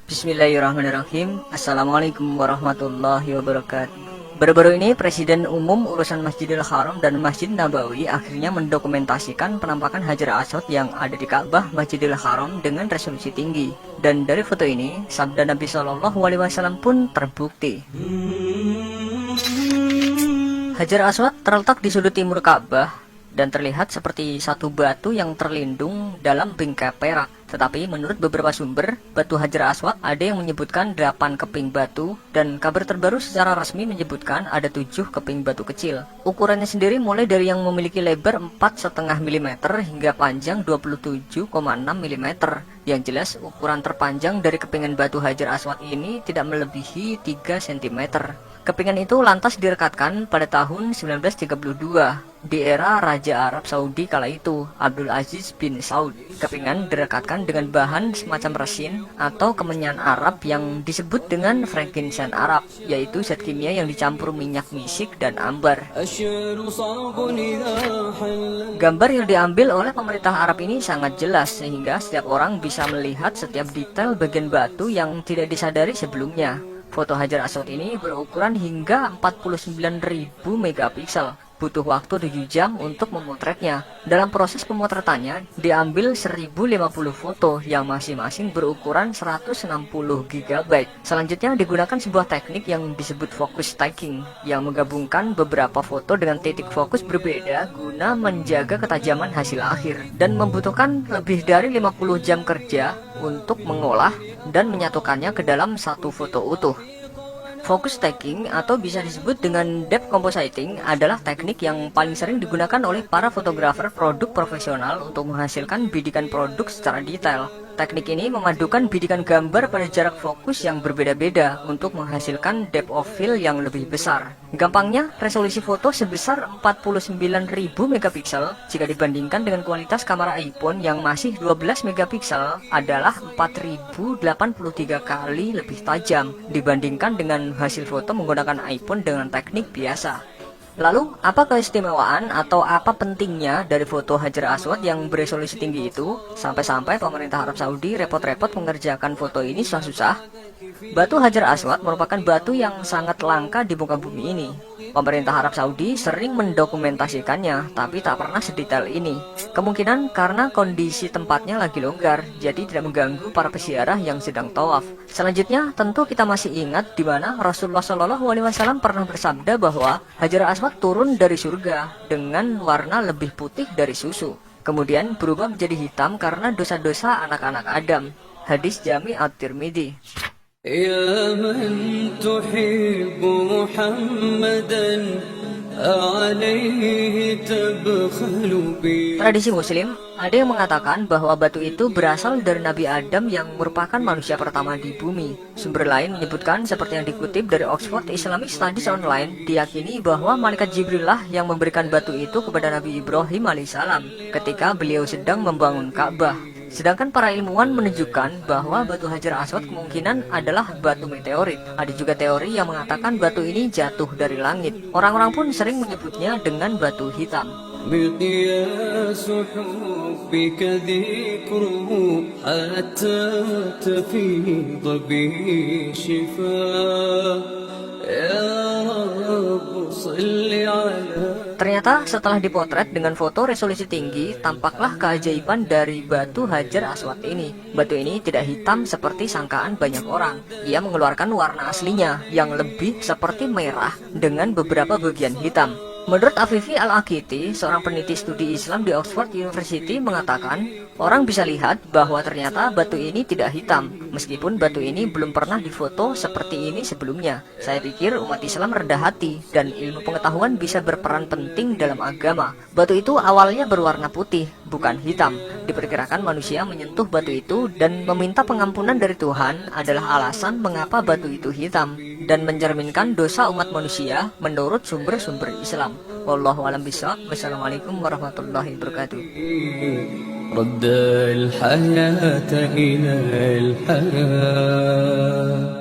Bismillahirrahmanirrahim. Assalamualaikum warahmatullahi wabarakatuh. Baru-baru ini Presiden Umum Urusan Masjidil Haram dan Masjid Nabawi akhirnya mendokumentasikan penampakan Hajar Aswad yang ada di Ka'bah Masjidil Haram dengan resolusi tinggi. Dan dari foto ini, sabda Nabi SAW pun terbukti. Hajar Aswad terletak di sudut timur Ka'bah dan terlihat seperti satu batu yang terlindung dalam bingkai perak. Tetapi menurut beberapa sumber, batu Hajar Aswad ada yang menyebutkan 8 keping batu, dan kabar terbaru secara resmi menyebutkan ada 7 keping batu kecil. Ukurannya sendiri mulai dari yang memiliki lebar 4,5 mm hingga panjang 27,6 mm. Yang jelas, ukuran terpanjang dari kepingan batu Hajar Aswad ini tidak melebihi 3 cm. Kepingan itu lantas direkatkan pada tahun 1932 di era Raja Arab Saudi kala itu, Abdul Aziz bin Saud. Kepingan direkatkan dengan bahan semacam resin atau kemenyan Arab yang disebut dengan frankincense Arab, yaitu zat kimia yang dicampur minyak misik dan ambar. Gambar yang diambil oleh pemerintah Arab ini sangat jelas sehingga setiap orang bisa melihat setiap detail bagian batu yang tidak disadari sebelumnya. Foto Hajar Aswad ini berukuran hingga 49.000 megapiksel. Butuh waktu 7 jam untuk memotretnya. Dalam proses pemotretannya, diambil 1050 foto yang masing-masing berukuran 160 GB. Selanjutnya digunakan sebuah teknik yang disebut focus stacking, yang menggabungkan beberapa foto dengan titik fokus berbeda guna menjaga ketajaman hasil akhir, dan membutuhkan lebih dari 50 jam kerja untuk mengolah dan menyatukannya ke dalam satu foto utuh. Focus stacking atau bisa disebut dengan depth compositing adalah teknik yang paling sering digunakan oleh para fotografer produk profesional untuk menghasilkan bidikan produk secara detail. Teknik ini memadukan bidikan gambar pada jarak fokus yang berbeda-beda untuk menghasilkan depth of field yang lebih besar. Gampangnya, resolusi foto sebesar 49.000 megapiksel jika dibandingkan dengan kualitas kamera iPhone yang masih 12 megapiksel adalah 4083 kali lebih tajam dibandingkan dengan hasil foto menggunakan iPhone dengan teknik biasa. Lalu, apa keistimewaan atau apa pentingnya dari foto Hajar Aswad yang beresolusi tinggi itu, sampai-sampai pemerintah Arab Saudi repot-repot mengerjakan foto ini susah-susah? Batu Hajar Aswad merupakan batu yang sangat langka di muka bumi ini. Pemerintah Arab Saudi sering mendokumentasikannya, tapi tak pernah sedetail ini. Kemungkinan karena kondisi tempatnya lagi longgar, jadi tidak mengganggu para peziarah yang sedang tawaf. Selanjutnya, tentu kita masih ingat di mana Rasulullah SAW pernah bersabda bahwa Hajar Aswad turun dari surga dengan warna lebih putih dari susu, kemudian berubah menjadi hitam karena dosa-dosa anak-anak Adam. Hadis Jami at-Tirmidzi. Ya man tuhibbu Muhammadan alaihi tabkhalu bi. Tradisi Muslim, ada yang mengatakan bahwa batu itu berasal dari Nabi Adam yang merupakan manusia pertama di bumi. Sumber lain menyebutkan, seperti yang dikutip dari Oxford Islamic Studies Online, diyakini bahwa malaikat Jibril lah yang memberikan batu itu kepada Nabi Ibrahim alaihissalam ketika beliau sedang membangun Ka'bah. Sedangkan para ilmuwan menunjukkan bahwa batu Hajar Aswad kemungkinan adalah batu meteorit. Ada juga teori yang mengatakan batu ini jatuh dari langit. Orang-orang pun sering menyebutnya dengan batu hitam. Ternyata setelah dipotret dengan foto resolusi tinggi, tampaklah keajaiban dari batu Hajar Aswad ini. Batu ini tidak hitam seperti sangkaan banyak orang. Ia mengeluarkan warna aslinya yang lebih seperti merah dengan beberapa bagian hitam. Menurut Afifi Al-Akiti, seorang peneliti studi Islam di Oxford University, mengatakan orang bisa lihat bahwa ternyata batu ini tidak hitam, meskipun batu ini belum pernah difoto seperti ini sebelumnya. Saya pikir umat Islam rendah hati dan ilmu pengetahuan bisa berperan penting dalam agama. Batu itu awalnya berwarna putih, bukan hitam. Diperkirakan manusia menyentuh batu itu dan meminta pengampunan dari Tuhan adalah alasan mengapa batu itu hitam dan mencerminkan dosa umat manusia menurut sumber-sumber Islam. Wallahu a'lam bishawab. Wassalamualaikum warahmatullahi wabarakatuh. رد الحياة إلى الحياة